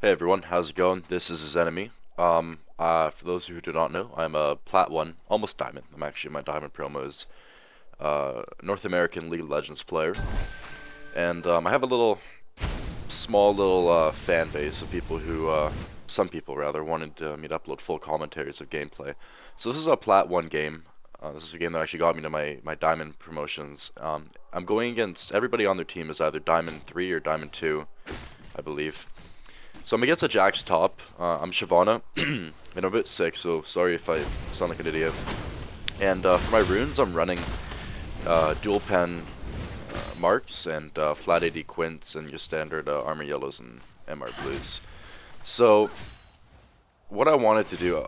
Hey everyone, how's it going? This is his enemy. For those who do not know, I'm a Plat 1, almost Diamond. My Diamond promo is North American League of Legends player. And I have a small little fan base of people who, some people rather, wanted me to upload full commentaries of gameplay. So this is a Plat 1 game. This is a game that actually got me to my Diamond promotions. I'm going against, everybody on their team is either Diamond 3 or Diamond 2, I believe. So I'm against a Jack's top. I'm Shyvana, and I'm a bit sick, so sorry if I sound like an idiot. And for my runes, I'm running dual pen marks and flat AD quints and your standard armor yellows and MR blues. So what I wanted to do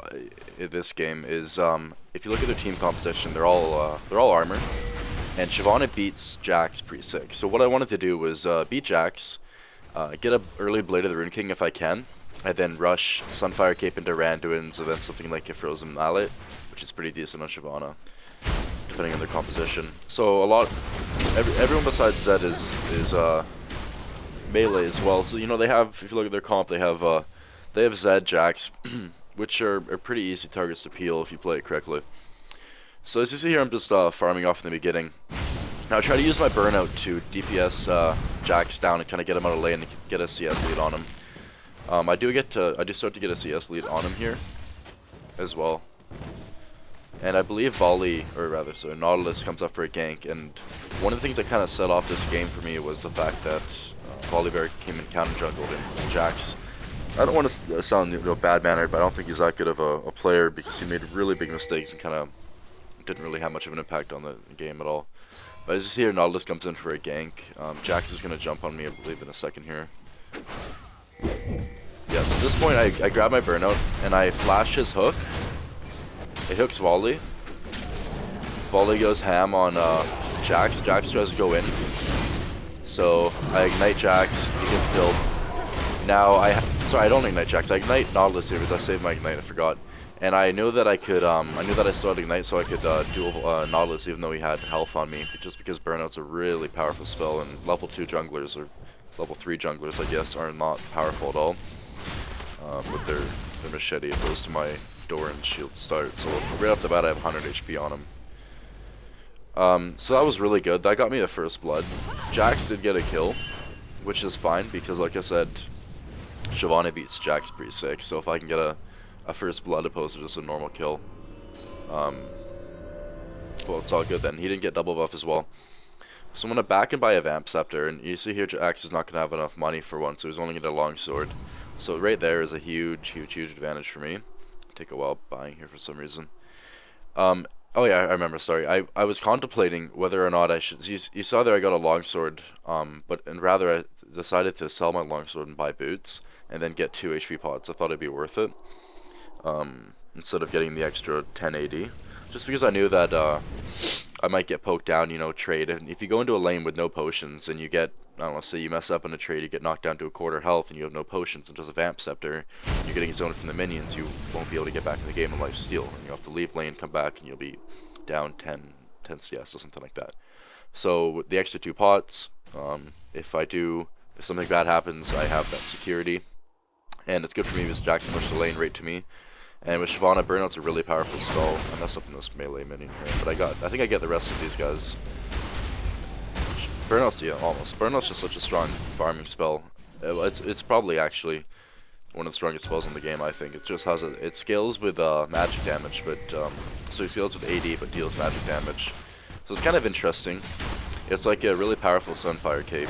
in this game is, if you look at their team composition, they're all armor, and Shyvana beats Jax pretty sick. So what I wanted to do was beat Jax. Get a early Blade of the Rune King if I can, and then rush Sunfire Cape into Randuin's, and then something like a Frozen Mallet, which is pretty decent on Shyvana, depending on their composition. So everyone besides Zed is melee as well. So you know they have, if you look at their comp, they have Zed, Jax, which are pretty easy targets to peel if you play it correctly. So as you see here, I'm just farming off in the beginning. Now I try to use my burnout to DPS Jax down and kind of get him out of lane and get a CS lead on him. I do start to get a CS lead on him here as well. And I believe Nautilus comes up for a gank, and one of the things that kind of set off this game for me was the fact that Volibear came and counter jungled in Jax. I don't want to sound bad mannered, but I don't think he's that good of a player because he made really big mistakes and kind of didn't really have much of an impact on the game at all. But as you see here, Nautilus comes in for a gank. Jax is going to jump on me, I believe, in a second here. Yeah, so at this point, I grab my burnout, and I flash his hook. It hooks Volley. Volley goes ham on Jax. Jax tries to go in. So I ignite Jax, he gets killed. Now I don't ignite Jax, I ignite Nautilus here because I saved my ignite, I forgot. And I knew that I knew that I still had Ignite, so I could duel Nautilus even though he had health on me, just because Burnout's a really powerful spell, and level 2 junglers, or level 3 junglers, I guess, are not powerful at all with their machete, opposed to my door and shield start. So right off the bat, I have 100 HP on him. So that was really good. That got me the first blood. Jax did get a kill, which is fine, because like I said, Shyvana beats Jax pretty sick, so if I can get a first blood opposed to just a normal kill, well, it's all good then. He didn't get double buff as well. So I'm going to back and buy a Vamp Scepter, and you see here Jax is not going to have enough money for one, so he's only going to get a long sword. So right there is a huge advantage for me. Take a while buying here for some reason. Oh yeah, I remember, sorry. I was contemplating whether or not I should, you saw there I got a longsword, and rather I decided to sell my longsword and buy boots, and then get 2 HP pots. I thought it'd be worth it. Instead of getting the extra 10 AD, just because I knew that I might get poked down, trade. And if you go into a lane with no potions and you get, I don't know, say you mess up in a trade, you get knocked down to a quarter health and you have no potions and just a Vamp Scepter, you're getting zoned from the minions, you won't be able to get back in the game in life steal. And you'll have to leave lane, come back, and you'll be down 10 CS or something like that. So with the extra 2 pots, if something bad happens, I have that security. And it's good for me because Jax pushed the lane right to me. And with Shyvana, Burnout's a really powerful spell. I mess up in this melee minion here, but I think I get the rest of these guys. Burnout's, yeah, almost. Burnout's just such a strong farming spell. It's probably actually one of the strongest spells in the game, I think. It just has it scales with magic damage, but so it scales with AD but deals magic damage. So it's kind of interesting. It's like a really powerful Sunfire Cape,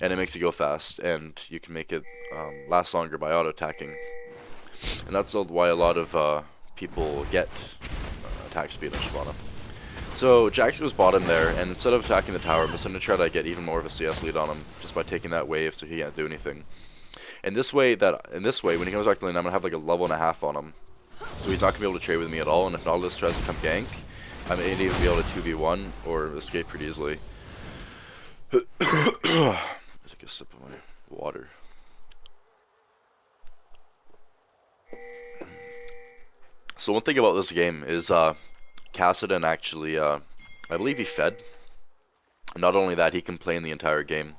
and it makes you go fast, and you can make it last longer by auto-attacking. And that's why a lot of people get attack speed on Shyvana. So Jax goes bottom there, and instead of attacking the tower, I'm just going to try to get even more of a CS lead on him, just by taking that wave so he can't do anything. And this way, when he comes back to lane, I'm going to have like a level and a half on him. So he's not going to be able to trade with me at all, and if Nautilus tries to come gank, I'm going to even be able to 2v1 or escape pretty easily. Take a sip of my water. So one thing about this game is Kassadin actually, I believe he fed. Not only that, he can play in the entire game.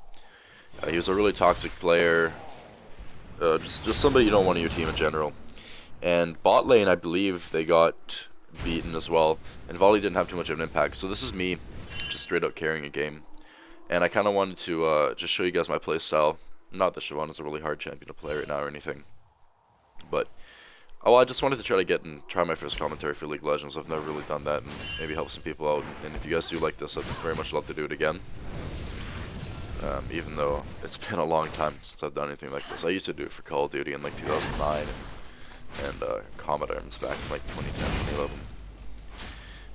He was a really toxic player. just somebody you don't want on your team in general. And bot lane, I believe they got beaten as well, and Volley didn't have too much of an impact. So this is me, just straight out carrying a game. And I kind of wanted to just show you guys my playstyle. Not that Shyvana is a really hard champion to play right now or anything, but I just wanted to try my first commentary for League of Legends. I've never really done that, and maybe help some people out. And if you guys do like this, I'd very much love to do it again. Even though it's been a long time since I've done anything like this. I used to do it for Call of Duty in like 2009 and Combat Arms back in like 2010, 2011.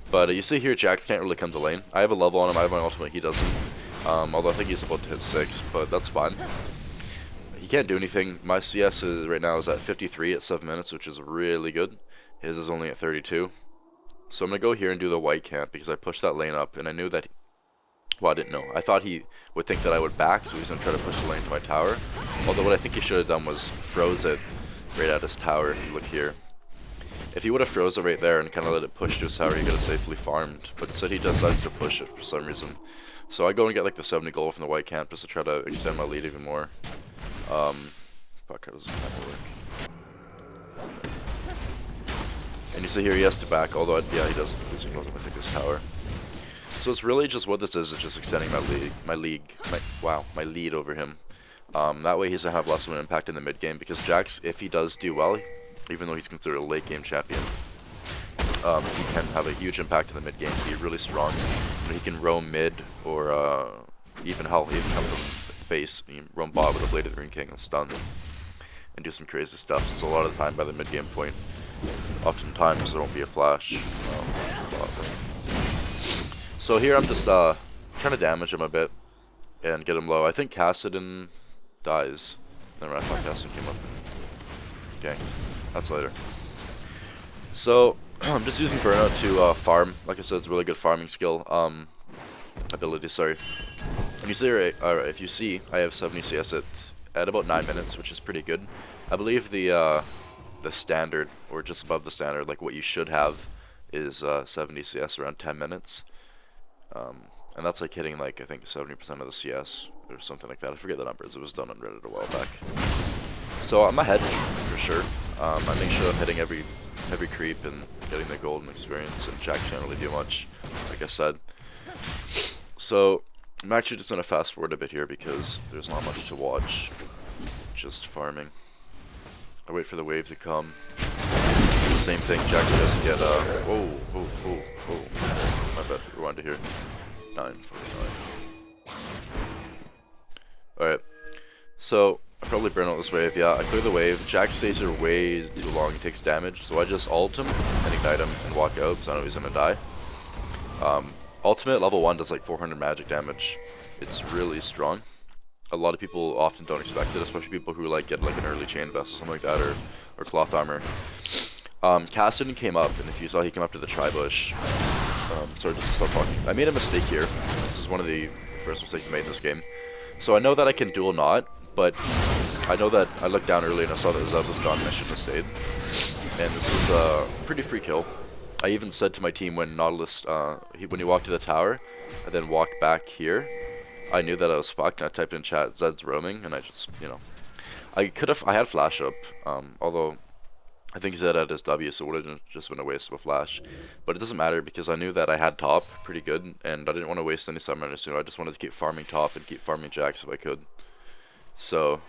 But you see here, Jax can't really come to lane. I have a level on him, I have my ultimate, he doesn't. Although I think he's about to hit 6, but that's fine. He can't do anything. My CS right now is at 53 at 7 minutes, which is really good. His is only at 32. So I'm going to go here and do the white camp because I pushed that lane up, and I knew that... Well, I didn't know. I thought he would think that I would back, so he's going to try to push the lane to my tower. Although what I think he should have done was froze it right at his tower, if you look here. If he would have froze it right there and kind of let it push to his tower, he could have safely farmed. But instead he decides to push it for some reason. So I go and get like the 70 gold from the white camp just to try to extend my lead even more. Fuck, how does this kind of work? And you see here he has to back, although yeah, he doesn't because he knows I'm gonna take this tower. So it's really just what this is just extending my lead over him. That way he's gonna have less of an impact in the mid game because Jax, if he does do well, even though he's considered a late game champion, he can have a huge impact in the mid game. Be really strong. He can roam mid or even come from base. He can roam bot with a Bladed Rune King and stun and do some crazy stuff. So a lot of the time by the mid game point, oftentimes there won't be a flash. So here I'm just trying to damage him a bit and get him low. I think Kassadin dies. Never mind, I thought Kassadin came up. Okay, that's later. So I'm just using Burnout to farm. Like I said, it's a really good farming skill. Ability, sorry. And you see, if you see, I have 70 CS at about 9 minutes, which is pretty good. I believe the standard, or just above the standard, like what you should have, is 70 CS around 10 minutes. And that's like hitting like I think 70% of the CS or something like that. I forget the numbers. It was done on Reddit a while back. So I'm ahead for sure. I make sure I'm hitting every creep and getting the golden experience, and Jax can't really do much, like I said. So I'm actually just gonna fast forward a bit here because there's not much to watch. Just farming. I wait for the wave to come. Same thing. Jax doesn't get whoa. My bad. Rewind to here. 9:49. Alright. So I probably burn out this wave. Yeah, I clear the wave. Jax stays here way too long. He takes damage. So I just ult him and ignite him and walk out because I know he's gonna die. Ultimate level 1 does like 400 magic damage. It's really strong. A lot of people often don't expect it, especially people who like get like an early chain vest or something like that, or cloth armor. Kassadin came up, and if you saw, he came up to the tri-bush. Sorry, just to stop talking. I made a mistake here. This is one of the first mistakes I made in this game. So I know that I can dual not, but I know that I looked down early and I saw that Zed was gone and I shouldn't have stayed. And this was a pretty free kill. I even said to my team when Nautilus, when he walked to the tower, and then walked back here, I knew that I was fucked, and I typed in chat, Zed's roaming, and I just, you know. I had flash up, although I think Zed had his W, so it would have just been a waste of a flash. But it doesn't matter because I knew that I had top pretty good, and I didn't want to waste any summoners soon. I just wanted to keep farming top and keep farming Jax if I could. So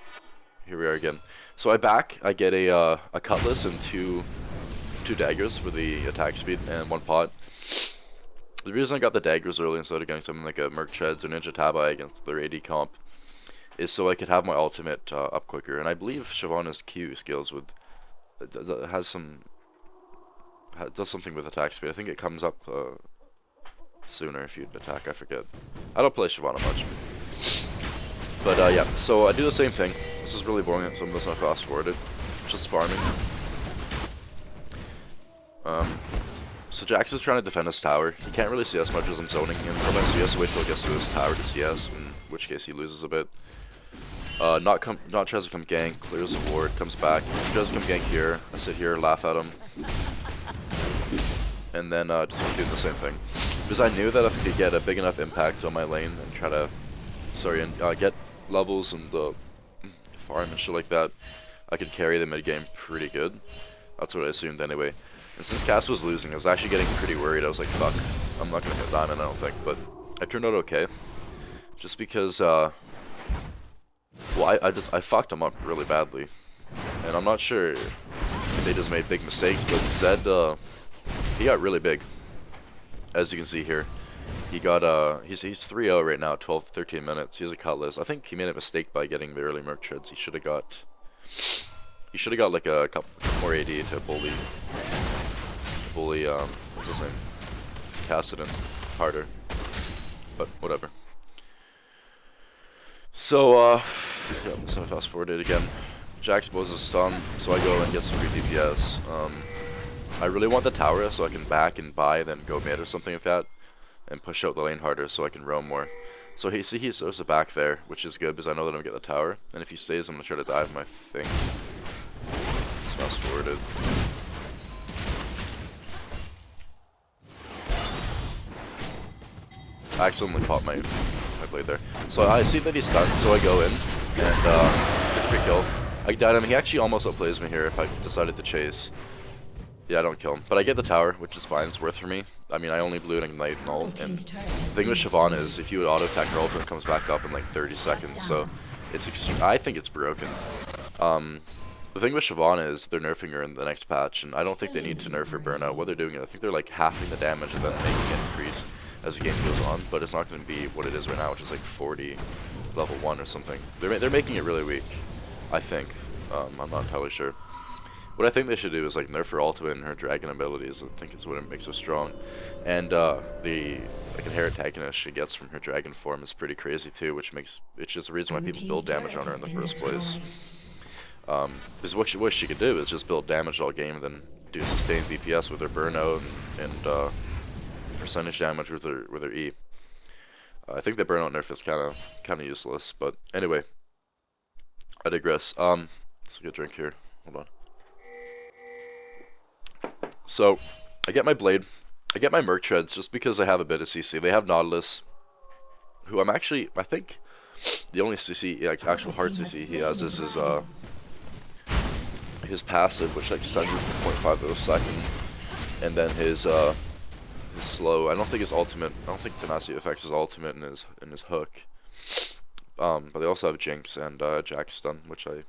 here we are again. So I get a cutlass and two daggers for the attack speed and 1 pot. The reason I got the daggers early instead of getting something like a Merc Treads or Ninja Tabai against their AD comp is so I could have my ultimate up quicker. And I believe Shyvana's Q skills does something with attack speed. I think it comes up sooner if you attack. I forget. I don't play Shyvana much. But yeah, so I do the same thing. This is really boring, so I'm just gonna fast forward it. Just farming. So Jax is trying to defend his tower. He can't really CS much as I'm zoning him from it, so he has to wait till he gets to his tower to CS, in which case he loses a bit. Not tries to come gank, clears the ward, comes back. He tries to come gank here. I sit here, laugh at him. And then just keep doing the same thing. Because I knew that if I could get a big enough impact on my lane and try to, get levels and farm and shit like that, I could carry the mid game pretty good. That's what I assumed anyway. And since Cass was losing, I was actually getting pretty worried. I was like, fuck, I'm not gonna hit diamond, I don't think. But it turned out okay. Just because, well, I fucked him up really badly. And I'm not sure if they just made big mistakes, but Zed, he got really big. As you can see here. He got, he's 3-0 right now, 12, 13 minutes. He has a cutlass. I think he made a mistake by getting the early merc treads. He should have got like a couple more AD to bully, what's his name? Cassidon harder. But whatever. So, yeah, I'm just gonna fast forward it again. Jax blows his stun, so I go and get some free DPS. I really want the tower so I can back and buy, then go mid or something like that, and push out the lane harder so I can roam more. So he's also back there, which is good because I know that I'm gonna get the tower. And if he stays, I'm gonna try to dive him, I think. Let's fast forward it. I accidentally popped my blade there. So I see that he's stunned, so I go in and get a free kill. I died him. He actually almost outplays me here if I decided to chase. Yeah, I don't kill him. But I get the tower, which is fine. It's worth for me. I mean, I only blew an ignite and all. And the thing with Shyvana is if you would auto-attack her ult, it comes back up in like 30 seconds. So it's I think it's broken. The thing with Shyvana is they're nerfing her in the next patch, and I don't think they need to nerf her burnout. What they're doing is I think they're like halving the damage and then making it increase as the game goes on. But it's not going to be what it is right now, which is like 40 level 1 or something. They're making it really weak, I think. I'm not entirely sure. What I think they should do is like nerf her ultimate and her dragon abilities. I think is what it makes her strong. And the like inherent antagonist she gets from her dragon form is pretty crazy too, which makes it's just the reason why people build damage on her in the first place. Because what she could do is just build damage all game and then do sustained DPS with her burnout and percentage damage with her E. I think the burnout nerf is kind of useless, but anyway, I digress. Let's get a drink here. Hold on. So, I get my blade, I get my merc treads just because I have a bit of CC. They have Nautilus, who I think, the only CC, like actual hard CC he has is his passive, which like stuns you for 0.5 of a second, and then his slow. I don't think his ultimate. I don't think Tenacity affects his ultimate in his hook. But they also have Jinx and Jack stun, which I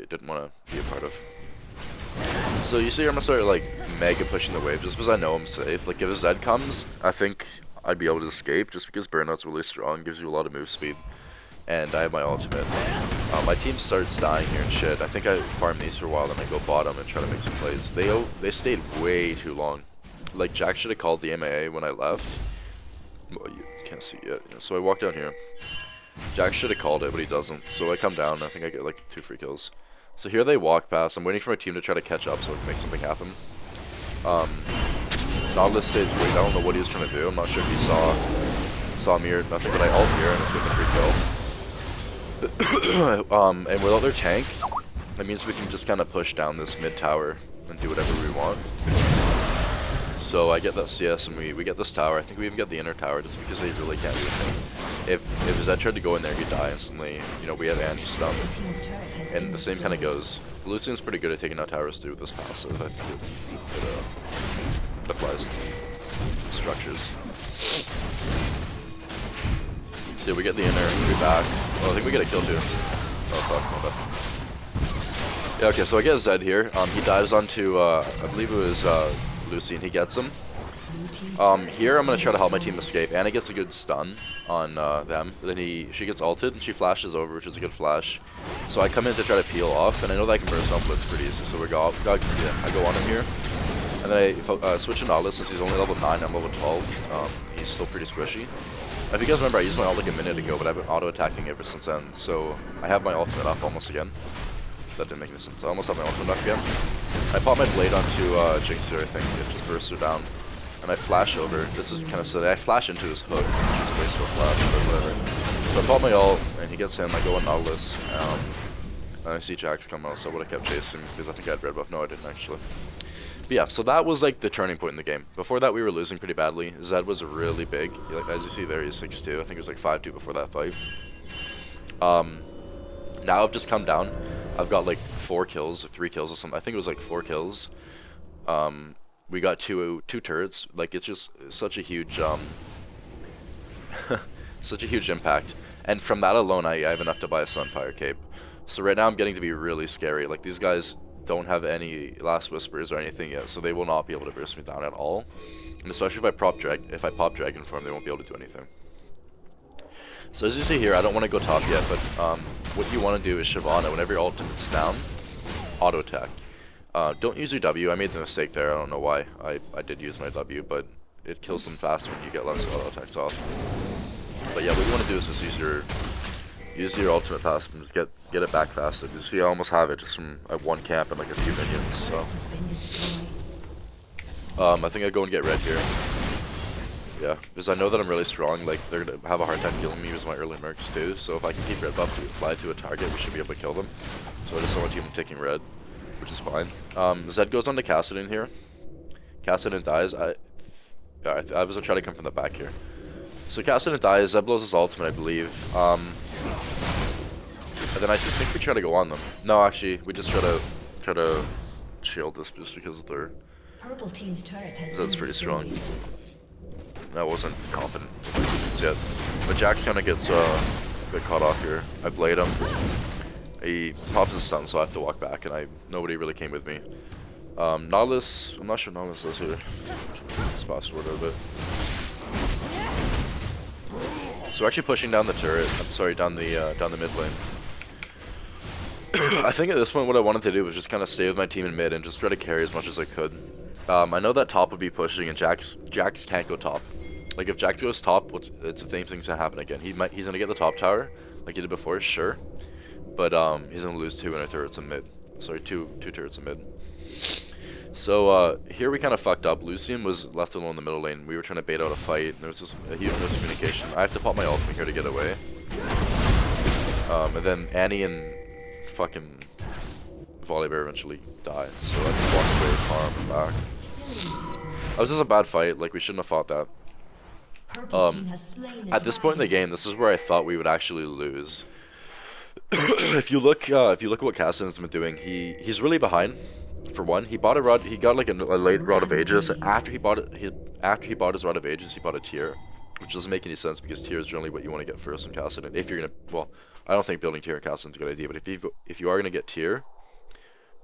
didn't want to be a part of. So you see, I'm gonna start like mega pushing the wave just because I know I'm safe. Like if Zed comes, I think I'd be able to escape just because burnout's really strong, gives you a lot of move speed, and I have my ultimate. My team starts dying here and shit. I think I farm these for a while, then I go bottom and try to make some plays. They stayed way too long. Like Jack should have called the MAA when I left. Well, you can't see it. Yeah, so I walk down here. Jack should have called it, but he doesn't. So I come down. I think I get like 2 free kills. So here they walk past. I'm waiting for my team to try to catch up so I can make something happen. Nautilus stayed wait. I don't know what he was trying to do. I'm not sure if he saw me or nothing, but I ult here and it's getting a free kill. And without their tank, that means we can just kind of push down this mid tower and do whatever we want. So I get that CS and we get this tower. I think we even get the inner tower just because they really can't do anything. If Zed tried to go in there, he'd die instantly. You know, we have Annie stun. And the same kind of goes. Lucian's pretty good at taking out towers too with this passive. I think it applies to structures. So yeah, we get the inner, we back. Oh, I think we get a kill too. Oh fuck, my bad. Yeah, okay, so I get Zed here. He dives onto, I believe it was Lucian, he gets him. Here I'm gonna try to help my team escape. Anna gets a good stun on them. Then she gets ulted and she flashes over, which is a good flash. So I come in to try to peel off, and I know that I can burst on Blitz pretty easy. So I go on him here, and then I switch to Nautilus since he's only level 9. I'm level 12. He's still pretty squishy. If you guys remember, I used my ult like a minute ago, but I've been auto attacking ever since then. So I have my ultimate up almost again. That didn't make any sense. I almost have my ultimate up again. I pop my blade onto Jinx here, I think. It just bursts her down. And I flash over. This is kind of silly. I flash into his hook, which is a wasteful flash, but whatever. So I pop my ult, and he gets him. I go on Nautilus. And I see Jax come out, so I would have kept chasing because I think I had red buff. No, I didn't actually. But yeah, so that was like the turning point in the game. Before that, we were losing pretty badly. Zed was really big. Like as you see there, he's 6'2". I think it was like 5'2" before that fight. Now I've just come down. I've got like 4 kills, or 3 kills or something. I think it was like 4 kills. We got two turrets. Like it's just such a huge such a huge impact. And from that alone, I have enough to buy a Sunfire Cape. So right now I'm getting to be really scary. Like these guys don't have any Last Whispers or anything yet, so they will not be able to burst me down at all. And especially if I pop Dragon Form, they won't be able to do anything. So as you see here, I don't want to go top yet, but what you want to do is Shyvana, whenever your ultimate's down, auto attack. Don't use your W. I made the mistake there. I don't know why. I did use my W, but it kills them faster when you get less auto attacks off. But yeah, what you want to do is just use your ultimate passive and just get it back faster. You see, I almost have it just from one camp and like a few minions. So I think I go and get red here. Yeah, because I know that I'm really strong. Like they're gonna have a hard time killing me using my early mercs too. So if I can keep red buff to apply to a target, we should be able to kill them. So I just don't want to keep them taking red, which is fine. Zed goes on to Kassadin here. Kassadin dies. I was gonna try to come from the back here. So Kassadin dies. Zed blows his ultimate, I believe. And then I think we try to go on them. No, actually, we just try to shield this just because they're. Purple team's turret has That's pretty strong. I wasn't confident yet. But Jax kind of gets a bit caught off here. I blade him. He pops his stun, so I have to walk back, and nobody really came with me. Nautilus, I'm not sure Nautilus is here. Let's fast forward a bit. So we're actually pushing down the turret. I'm sorry, down the mid lane. I think at this point what I wanted to do was just kind of stay with my team in mid and just try to carry as much as I could. I know that top would be pushing and Jax can't go top. Like if Jax goes top, it's the same thing's gonna happen again. He's gonna get the top tower like he did before, sure, but he's gonna lose 2 inner turrets in mid. Sorry, two turrets in mid. So here we kind of fucked up. Lucian was left alone in the middle lane. We were trying to bait out a fight. And there was just a huge miscommunication. I have to pop my ultimate here to get away. And then Annie and fucking Volibear eventually died. So I just walked away, farm, and back. That was just a bad fight. Like we shouldn't have fought that. At this point in the game, this is where I thought we would actually lose. if you look at what Kassadin's been doing, he's really behind. For one, he bought a rod. He got like a late Rod of Ages. After he bought his Rod of Ages, he bought a tier, which doesn't make any sense because tier is generally what you want to get first in Kassadin. If you're gonna, well, I don't think building tier in Kassadin is a good idea, but if you are gonna get tier,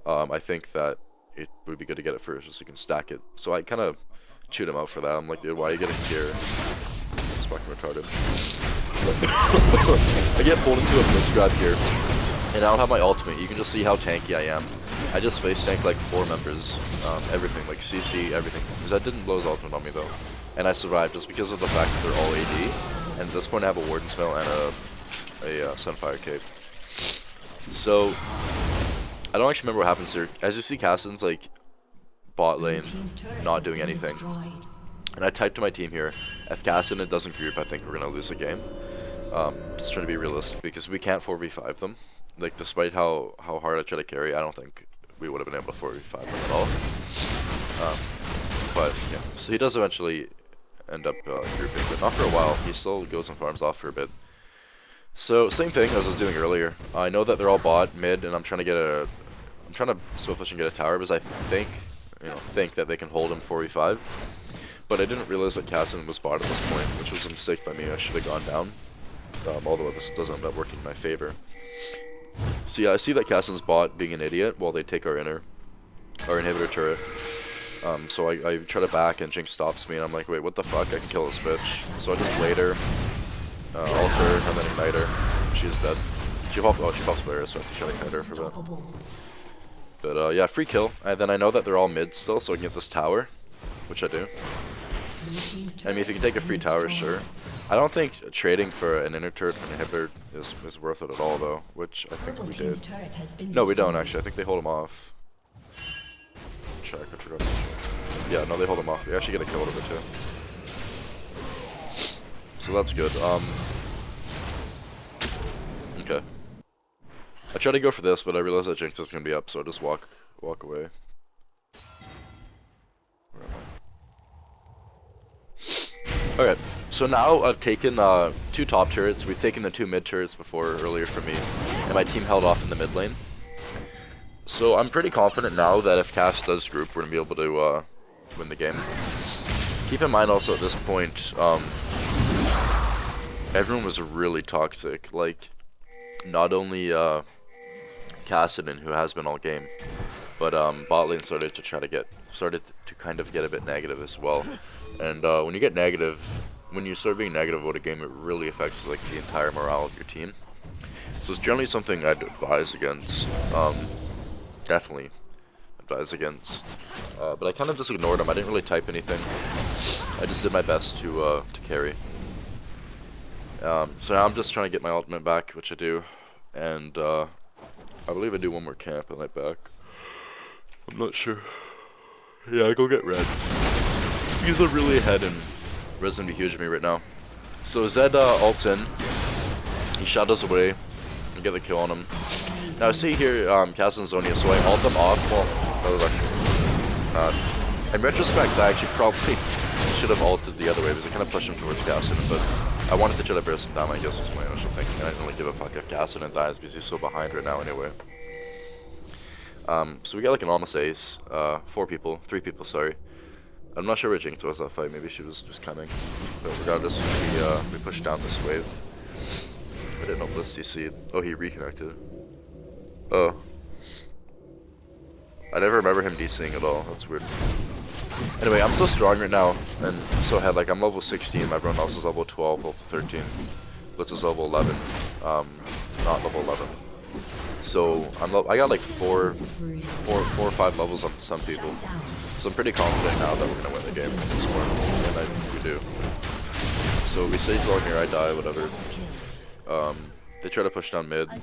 I think that it would be good to get it first, just so you can stack it. So I kind of chewed him out for that. I'm like, dude, why are you getting tier? It's fucking retarded. I get pulled into a blitz grab here, and I don't have my ultimate. You can just see how tanky I am. I just face tanked like 4 members, everything, like CC, everything. Because that didn't blow his ultimate on me though. And I survived just because of the fact that they're all AD. And at this point I have a Warden Spell and a Sunfire Cape. So, I don't actually remember what happens here. As you see, Kassadin's like bot lane, not doing anything. And I typed to my team here, if Kassadin doesn't group, I think we're going to lose the game. Just trying to be realistic, because we can't 4v5 them. Like, despite how hard I try to carry, I don't think we would have been able to 4v5 them at all. But, yeah. So he does eventually end up grouping, but not for a while. He still goes and farms off for a bit. So, same thing as I was doing earlier. I know that they're all bot, mid, and I'm trying to slow push and get a tower, because I think that they can hold him 4v5. But I didn't realize that Kassadin was bot at this point, which was a mistake by me. I should have gone down. Although this doesn't end up working in my favor. So yeah, I see that Kassadin's bot being an idiot while they take our inhibitor turret. So I try to back and Jinx stops me and I'm like, wait, what the fuck? I can kill this bitch. So I just blade her, ult her, and then ignite her. She's dead. She pops Blair, so I have to try to ignite her for a bit. But yeah, free kill. And then I know that they're all mid still, so I can get this tower, which I do. I mean, if you can take a free tower, sure. I don't think trading for an inner turret and inhibitor is worth it at all, though, which I think we did. No, we don't, actually. I think they hold him off. Check. Yeah, no, they hold him off. We actually get a kill out of it, too. So that's good. Okay. I tried to go for this, but I realized that Jinx is going to be up, so I just walk away. Where am I? Okay, So now I've taken 2 top turrets. We've taken the 2 mid turrets before earlier for me, and my team held off in the mid lane. So I'm pretty confident now that if Cass does group, we're gonna be able to win the game. Keep in mind also at this point, everyone was really toxic. Like, not only Cassidy, who has been all game, but bot lane started to kind of get a bit negative as well. And when you get negative, when you start being negative about a game, it really affects like the entire morale of your team. So it's generally something I'd advise against. Definitely advise against. But I kind of just ignored him. I didn't really type anything. I just did my best to carry. So now I'm just trying to get my ultimate back, which I do, and I believe I do one more camp and I back. I'm not sure. Yeah, I go get red. He's really ahead and Red's gonna be huge to me right now. So Zed ults in. He shadows away. I get the kill on him. Now I see here Cass and Zonia, so I ult them off. Well, that was actually in retrospect, I actually probably should have ulted the other way because I kind of pushed him towards Cassidy, but I wanted to try to burst him down, I guess was my initial thinking. I didn't really give a fuck if Cassidy dies because he's so behind right now anyway. So we got like an almost ace, 3 people, sorry. I'm not sure where Jinx was that fight, maybe she was just coming. But regardless, we pushed down this wave. I didn't know Blitz DC'd. Oh, he reconnected. Oh. I never remember him DCing at all, that's weird. Anyway, I'm so strong right now, and so ahead, like I'm level 16, everyone else is level 12, level 13. Blitz is level 11, not level 11. So I got like 4 or 5 levels on some people. So I'm pretty confident now that we're gonna win the game once more, and we do. So we save long here, I die, whatever. They try to push down mid. I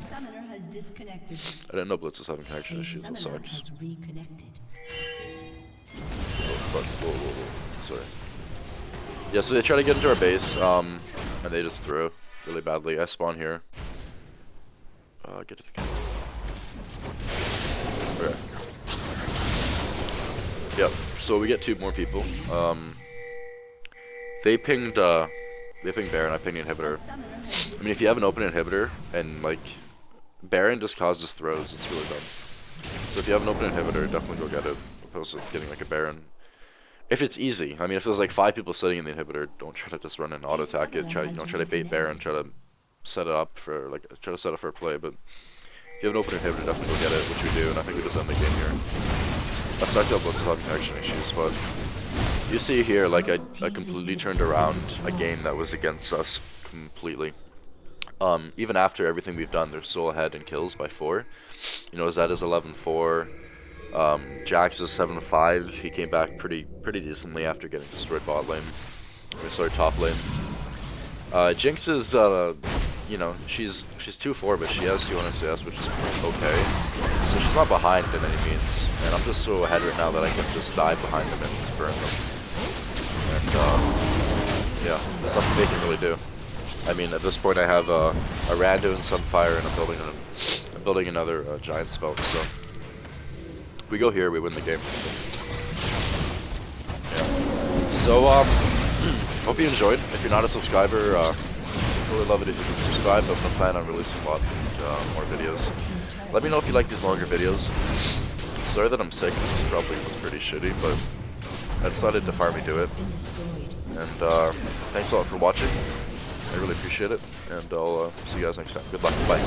didn't know Blitz was having connection issues, that sucks. Whoa. Sorry. Yeah, so they try to get into our base, and they just throw really badly. I spawn here. Get to the kill. Okay. Yep, so we get 2 more people. They pinged Baron, I pinged Inhibitor. I mean, if you have an open Inhibitor, and like, Baron just causes throws, it's really dumb. So if you have an open Inhibitor, definitely go get it, opposed to getting like a Baron. If it's easy, I mean, if there's like 5 people sitting in the Inhibitor, don't try to just run and auto attack it. Don't try to bait Baron. Try to set it up for a play. But if you have an open Inhibitor, definitely go get it, which we do. And I think we just end the game here. That sucks how Blitz is having connection issues, but you see here, like I completely turned around a game that was against us completely. Even after everything we've done, they're still ahead in kills by 4. You know, Zed is 11-4. Jax is 7-5. He came back pretty decently after getting destroyed bot lane. Top lane. Jinx is, you know, she's 2-4, but she has 200 CS, which is okay. So she's not behind in any means. And I'm just so ahead right now that I can just dive behind them and just burn them. And yeah, there's nothing they can really do. I mean, at this point I have a Rando and Sunfire, and I'm building another giant spell. So we go here, we win the game. Yeah. So hope you enjoyed. If you're not a subscriber, really love it if you can subscribe. I'm gonna plan on releasing a lot more videos. Let me know if you like these longer videos. Sorry that I'm sick. This probably was pretty shitty, but I decided to farm me do it. And thanks a lot for watching. I really appreciate it, and I'll see you guys next time. Good luck. Bye.